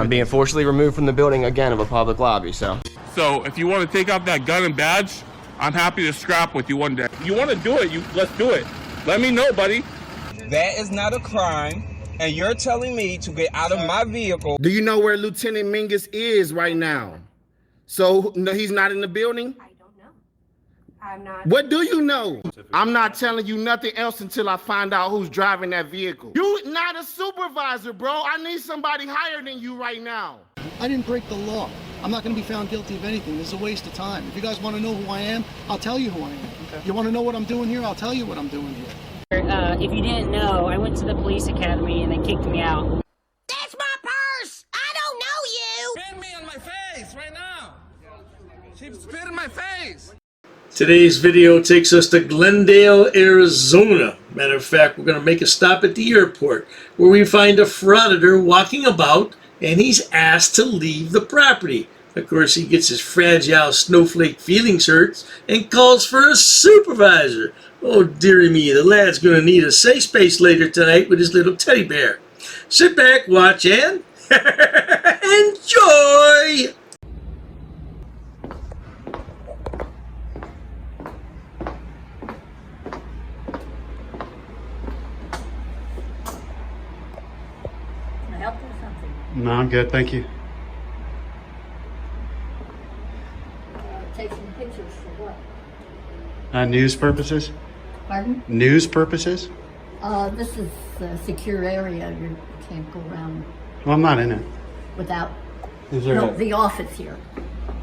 I'm being forcibly removed from the building again of a public lobby, so. So if you want to take out that gun and badge, I'm happy to scrap with you one day. You want to do it, let's do it. Let me know, buddy. That is not a crime, and you're telling me to get out of my vehicle. Do you know where Lieutenant Mingus is right now? So no, he's not in the building? I don't know. I'm not. What do you know? I'm not telling you nothing else until I find out who's driving that vehicle. You not a supervisor, bro. I need somebody higher than you right now. I didn't break the law. I'm not going to be found guilty of anything. This is a waste of time. If you guys want to know who I am, I'll tell you who I am. Okay. You want to know what I'm doing here? I'll tell you what I'm doing here. If you didn't know, I went to the police academy and they kicked me out. That's my purse! I don't know you! Spit me on my face right now! She spit in my face! Today's video takes us to Glendale, Arizona. Matter of fact, we're going to make a stop at the airport where we find a frauditor walking about and he's asked to leave the property. Of course, he gets his fragile snowflake feelings hurt and calls for a supervisor. Oh, dearie me, the lad's going to need a safe space later tonight with his little teddy bear. Sit back, watch, and enjoy! Can I help you with something? No, I'm good, thank you. Take some pictures for what? News purposes? Pardon? News purposes? This is a secure area. You can't go around Well, I'm not in it. without. Is there No, a... the office here.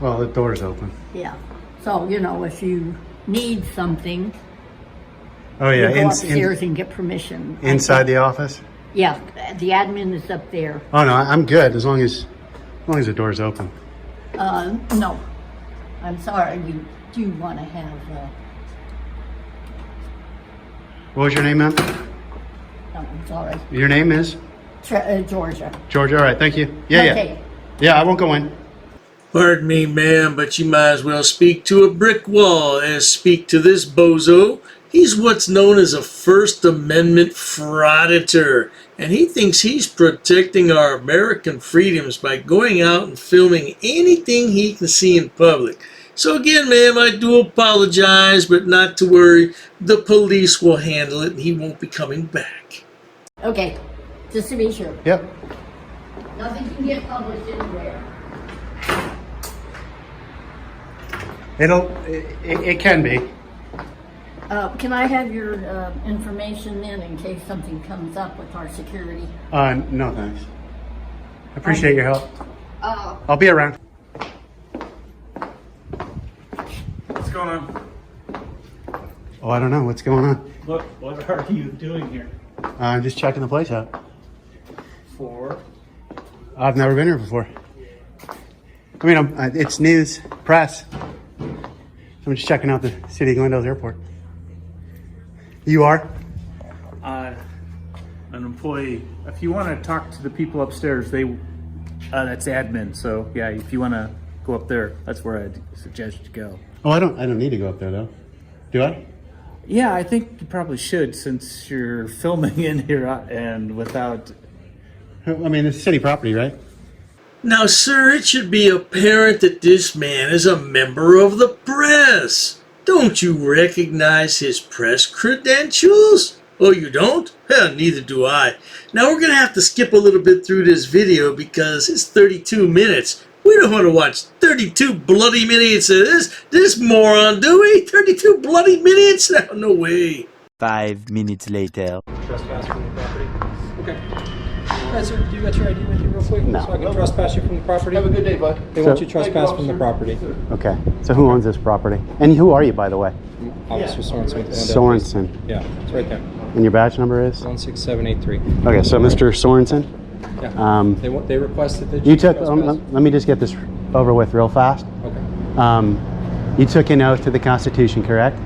Well, the door's open. Yeah. So, you know, if you need something, Oh, yeah, you go upstairs and get permission. inside the office? Yeah, the admin is up there. Oh, no, I'm good as long as the door's open. No. I'm sorry. We do want to have. What was your name, ma'am? No, I'm sorry. Your name is? Georgia. Georgia, all right, thank you. Yeah, Okay. Yeah, I won't go in. Pardon me, ma'am, but you might as well speak to a brick wall as speak to this bozo. He's what's known as a First Amendment Frauditor, and he thinks he's protecting our American freedoms by going out and filming anything he can see in public. So again, ma'am, I do apologize, but not to worry. The police will handle it, and he won't be coming back. Okay. Just to be sure. Yep. Nothing can get published anywhere. It can be. Can I have your information then in case something comes up with our security? No, thanks. I appreciate your help. Uh, I'll be around. What's going on? Oh, I don't know. What's going on? What are you doing here? I'm just checking the place out. For? I've never been here before. I mean, it's news, press. I'm just checking out the city of Glendale's airport. You are? An employee. If you want to talk to the people upstairs, that's admin. So yeah, if you want to go up there, that's where I'd suggest you go. Oh, I don't need to go up there though. Do I? Yeah, I think you probably should since you're filming in here and without. I mean, it's city property, right? Now, sir, it should be apparent that this man is a member of the press. Don't you recognize his press credentials? Oh, you don't? Hell, neither do I. Now, we're going to have to skip a little bit through this video because it's 32 minutes. We don't want to watch 32 bloody minutes of this moron, do we? 32 bloody minutes? No way. 5 minutes later. Trespass from the property. Okay. All right, sir. Do you got your ID with you real quick? No. So I can trespass you from the property? Have a good day, bud. They want you trespass from the property. Okay. So who owns this property? And who are you, by the way? Officer Sorensen. Sorensen. Yeah, it's right there. And your badge number is? 16783. Okay, so Mr. Sorensen. Yeah. They requested that you took. Let me just get this over with real fast. Okay. You took an oath to the Constitution, correct?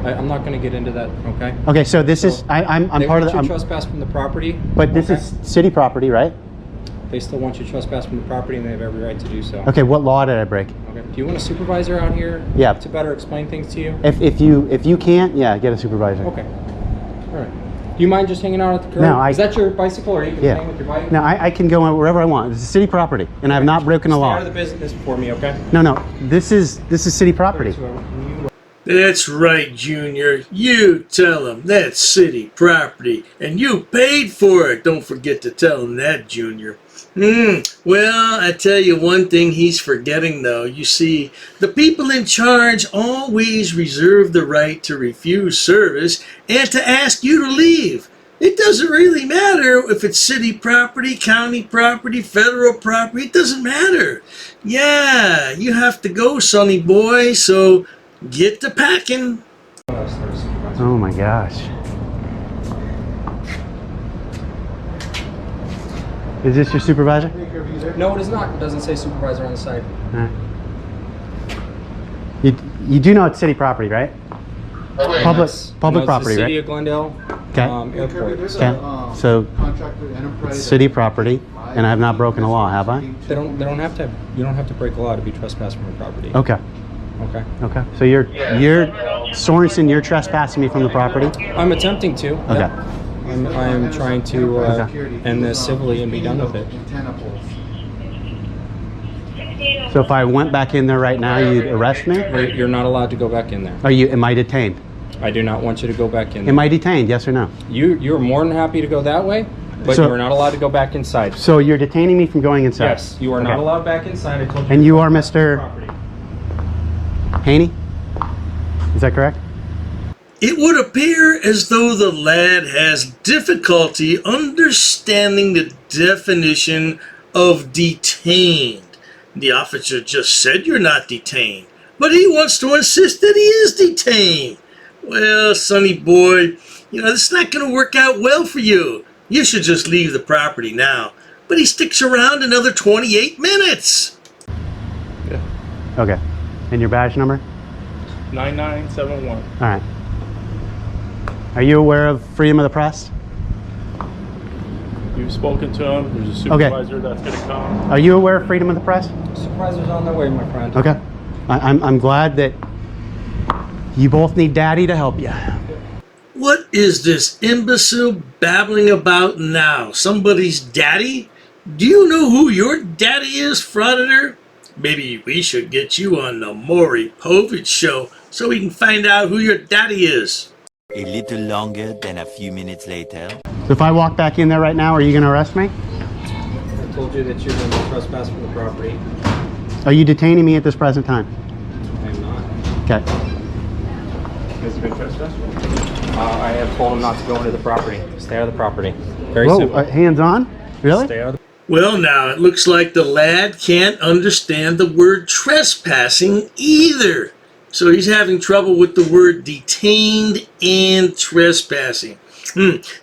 I'm not going to get into that. Okay. Okay, so this is I'm part of the. Trespass from the property. But this is city property, right? They still want you to trespass from the property, and they have every right to do so. Okay, what law did I break? Okay. Do you want a supervisor out here? Yeah. To better explain things to you? If you can't, yeah, get a supervisor. Okay. All right. Do you mind just hanging out at the curb? No, Is that your bicycle, or you can Yeah. hang with your bike? No, I can go wherever I want. This is city property, and I've not broken a Stay law. out of the business for me, okay? No, this is city property. That's right, Junior. You tell him that's city property, and you paid for it. Don't forget to tell him that, Junior. Well, I tell you one thing he's forgetting, though. You see, the people in charge always reserve the right to refuse service and to ask you to leave. It doesn't really matter if it's city property, county property, federal property. It doesn't matter. Yeah, you have to go, sonny boy, so get to packing. Oh my gosh. Is this your supervisor? No, it is not. It doesn't say supervisor on the side. You do know it's city property, right? Public property, the city right? of Glendale Airport. Okay. So it's city property, and I have not broken a law, have I? They don't have to. You don't have to break a law to be trespassed from a property. Okay. Okay. Okay. So you're Sorensen, you're trespassing me from the property? I'm attempting to. Okay. Yep. I'm trying to end this civilly and be done with it. So if I went back in there right now, you'd arrest me? You're not allowed to go back in there. Am I detained? I do not want you to go back in there. Am I detained, yes or no? You're more than happy to go that way, but So- you are not allowed to go back inside. So you're detaining me from going inside? Yes, you are not allowed back inside. I told you. And you are Mr. Haney? Is that correct? It would appear as though the lad has difficulty understanding the definition of detained. The officer just said you're not detained, but he wants to insist that he is detained. Well, sonny boy, this is not going to work out well for you. You should just leave the property now. But he sticks around another 28 minutes. Yeah. Okay. And your badge number? 9971. All right. Are you aware of freedom of the press? You've spoken to him. There's a supervisor that's going to come. Are you aware of freedom of the press? Supervisor's on their way, my friend. Okay. I'm glad that you both need daddy to help you. What is this imbecile babbling about now? Somebody's daddy? Do you know who your daddy is, Frauditor? Maybe we should get you on the Maury Povich show so we can find out who your daddy is. A little longer than a few minutes later. So if I walk back in there right now, are you going to arrest me? I told you that you're going to trespass from the property. Are you detaining me at this present time? I am not. Okay. Has he been trespassed? I have told him not to go into the property. Stay out of the property. Very Whoa, simple. hands on? Really? Stay out of the Well, now, it looks like the lad can't understand the word trespassing either. So he's having trouble with the word detained and trespassing.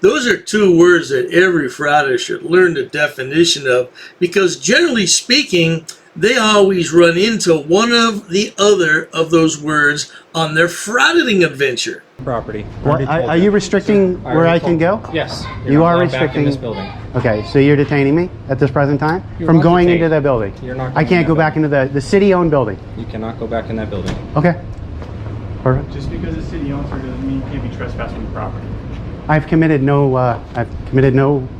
Those are two words that every frauditor should learn the definition of, because generally speaking, they always run into one of the other of those words on their frauditing adventure. property. Are you restricting where I can go? Yes. You are Back in restricting this building. Okay, so you're detaining me at this present time You're from not going detained. into the building. You're not I going can't in go that back into the city-owned building. You cannot go back in that building. Okay. Perfect. Just because it's city owned doesn't mean you can't be trespassing the property. I've committed no.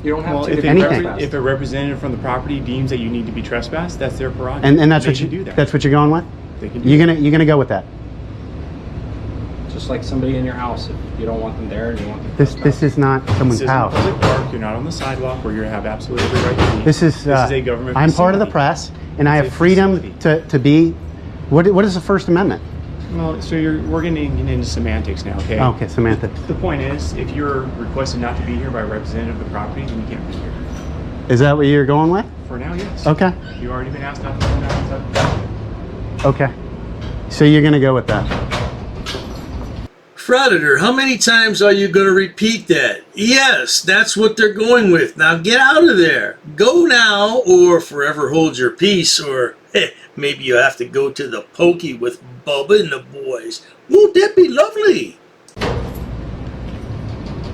You don't have to if, do anything. if a representative from the property deems that you need to be trespassed, that's their prerogative. And that's They what can you. do that. That's what you're going with. They can do You're gonna go with that. Just like somebody in your house, if you don't want them there and you want them This is not someone's This isn't a house. public park. You're not on the sidewalk where you have absolutely every right to be. This is a government I'm part of the facility. press, and I It's have a freedom facility. to be. What is the First Amendment? Well, so we're getting into semantics now, okay? Okay, semantics. The point is, if you're requested not to be here by a representative of the property, then you can't be here. Is that what you're going with? For now, yes. Okay. You've already been asked not to come down. Okay. So you're gonna go with that. Frauditor, how many times are you going to repeat that? Yes, that's what they're going with. Now get out of there. Go now or forever hold your peace, or maybe you have to go to the pokey with Bubba and the boys. Won't that be lovely?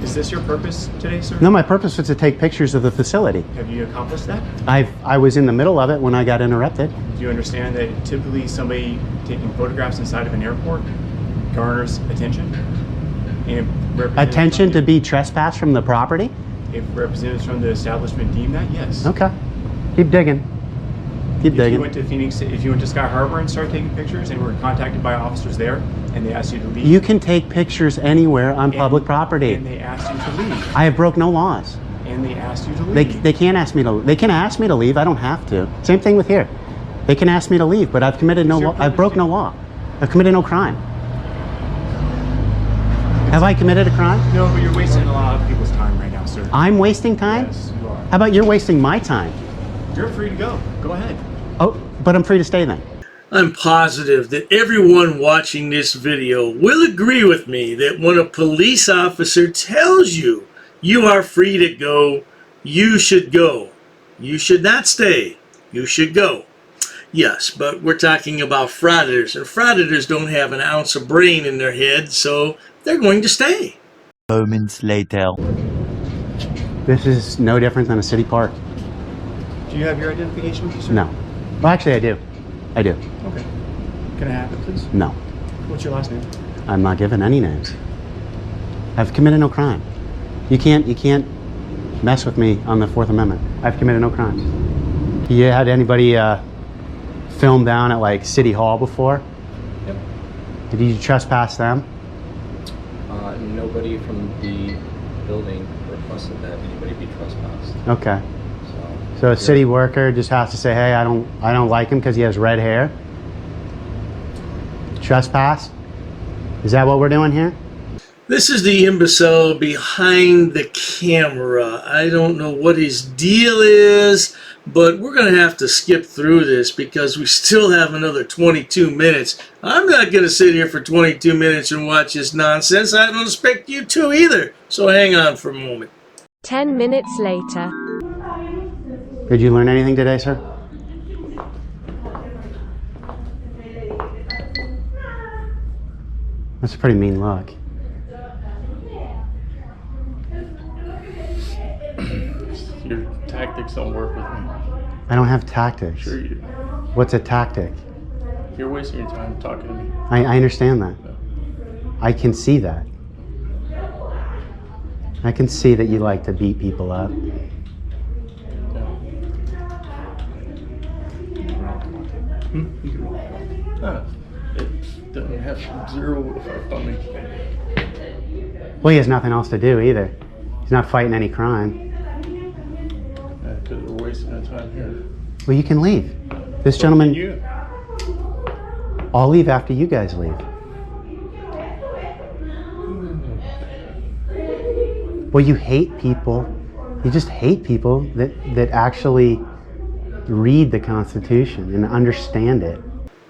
Is this your purpose today, sir? No, my purpose was to take pictures of the facility. Have you accomplished that? I was in the middle of it when I got interrupted. Do you understand that typically somebody taking photographs inside of an airport garners attention? And Attention to be trespassed from the property? If representatives from the establishment deem that, yes. Okay. Keep digging. Keep If digging. you went to Phoenix, if you went to Sky Harbor and started taking pictures and were contacted by officers there and they asked you to leave. You can take pictures anywhere on public property. And they asked you to leave. I have broke no laws. And they asked you to leave. They can't ask me to. They can ask me to leave. I don't have to. Same thing with here. They can ask me to leave, but I've committed no law. I've broke no law. I've committed no crime. Have I committed a crime? No, but you're wasting a lot of people's time right now, sir. I'm wasting time? Yes, you are. How about you're wasting my time? You're free to go. Go ahead. Oh, but I'm free to stay then. I'm positive that everyone watching this video will agree with me that when a police officer tells you you are free to go, you should go. You should not stay. You should go. Yes, but we're talking about frauditors, and frauditors don't have an ounce of brain in their head, so they're going to stay. Moments later. This is no different than a city park. Do you have your identification with you, sir? No. Well, actually, I do. I do. Okay. Can I have it, please? No. What's your last name? I'm not giving any names. I've committed no crime. You can't mess with me on the Fourth Amendment. I've committed no crimes. You had anybody film down at like City Hall before? Yep. Did you trespass them? Nobody from the building requested that anybody be trespassed. Okay. So a city worker just has to say, hey, I don't like him because he has red hair. Trespass? Is that what we're doing here? This is the imbecile behind the camera. I don't know what his deal is, but we're going to have to skip through this because we still have another 22 minutes. I'm not going to sit here for 22 minutes and watch this nonsense. I don't expect you to either. So hang on for a moment. 10 minutes later. Did you learn anything today, sir? That's a pretty mean look. Your tactics don't work with me. I don't have tactics. Sure you do. What's a tactic? You're wasting your time talking to me. I understand that. I can see that. I can see that you like to beat people up. You can roll. It doesn't have zero effect on me. Well, he has nothing else to do either. He's not fighting any crime. Because we're wasting our time here. Well, you can leave. This gentleman... You. I'll leave after you guys leave. Well, you hate people. You just hate people that actually read the Constitution and understand it.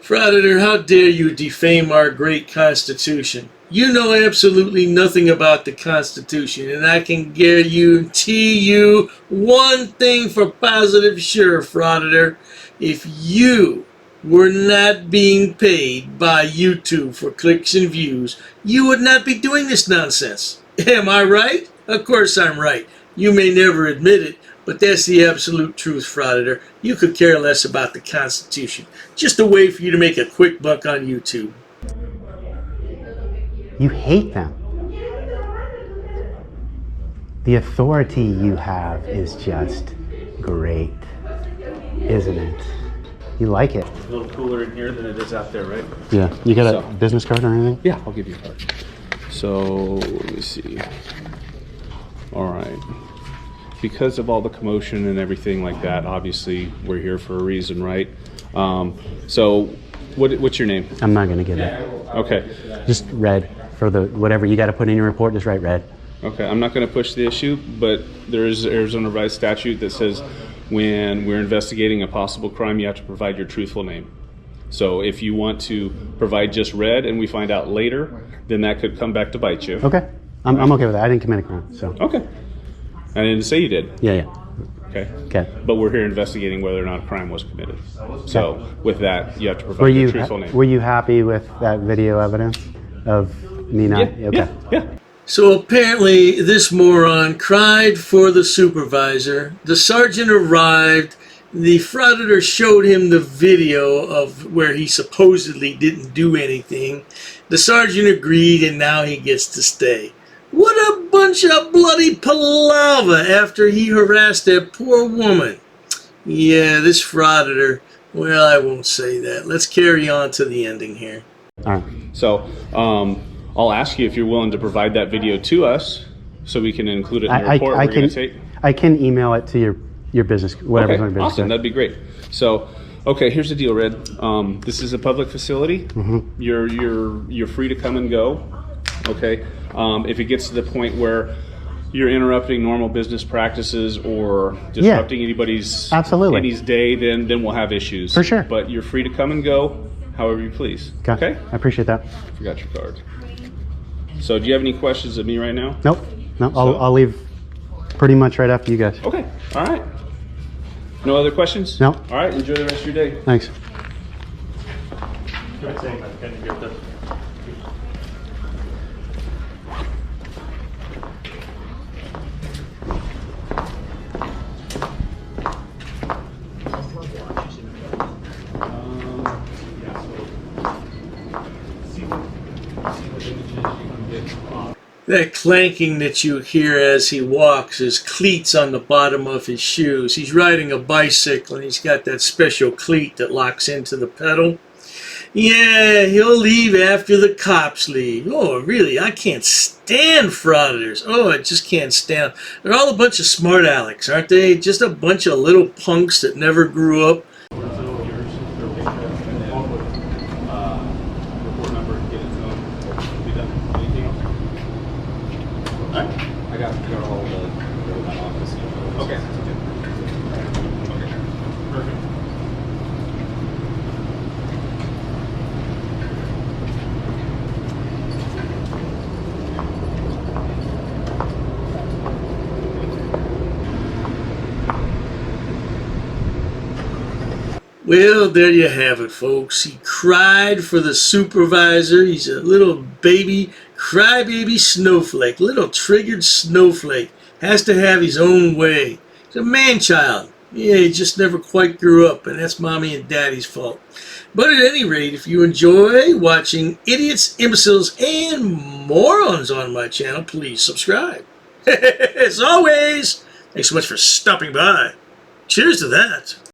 Frauditor, how dare you defame our great Constitution? You know absolutely nothing about the Constitution, and I can guarantee you one thing for positive sure, Frauditor. If you were not being paid by YouTube for clicks and views, you would not be doing this nonsense. Am I right? Of course I'm right. You may never admit it, but that's the absolute truth, Frauditor. You could care less about the Constitution. Just a way for you to make a quick buck on YouTube. You hate them. The authority you have is just great, isn't it? You like it. It's a little cooler in here than it is out there, right? Yeah. You got a business card or anything? Yeah, I'll give you a card. So, let me see. All right. Because of all the commotion and everything like that, obviously we're here for a reason, right? So, what's your name? I'm not going to give it. Okay. Just red for the whatever you got to put in your report. Just write red. Okay. I'm not going to push the issue, but there is Arizona revised statute that says when we're investigating a possible crime, you have to provide your truthful name. So if you want to provide just red and we find out later, then that could come back to bite you. Okay. I'm okay with that. I didn't commit a crime, so. Okay. I didn't say you did. Yeah. Okay. Okay. But we're here investigating whether or not a crime was committed. So with that, you have to provide your truthful name. Were you happy with that video evidence of me not? Yeah, okay. Yeah. So apparently this moron cried for the supervisor. The sergeant arrived The Frauditor showed him the video of where he supposedly didn't do anything. The sergeant agreed, and now he gets to stay. What a bunch of bloody palaver after he harassed that poor woman. Yeah, this Frauditor, well, I won't say that. Let's carry on to the ending here. All right. So I'll ask you if you're willing to provide that video to us so we can include it in the report we're going to take. I can email it to your business, whatever's on your business. Awesome, that'd be great. So, okay, here's the deal, Red. This is a public facility. You're free to come and go. Okay. If it gets to the point where you're interrupting normal business practices or disrupting anybody's day, then we'll have issues. For sure. But you're free to come and go however you please. Okay. I appreciate that. Forgot your card. So, do you have any questions of me right now? Nope. No, I'll leave pretty much right after you guys. Okay. All right. No other questions? No. All right. Enjoy the rest of your day. Thanks. That clanking that you hear as he walks is cleats on the bottom of his shoes. He's riding a bicycle and he's got that special cleat that locks into the pedal. Yeah, he'll leave after the cops leave. Oh, really? I can't stand frauditors. Oh, I just can't stand them. They're all a bunch of smart alecks, aren't they? Just a bunch of little punks that never grew up. Well, there you have it, folks. He cried for the supervisor. He's a little baby, crybaby snowflake, little triggered snowflake. Has to have his own way. He's a man-child. Yeah, he just never quite grew up, and that's mommy and daddy's fault. But at any rate, if you enjoy watching idiots, imbeciles, and morons on my channel, please subscribe. As always, thanks so much for stopping by. Cheers to that.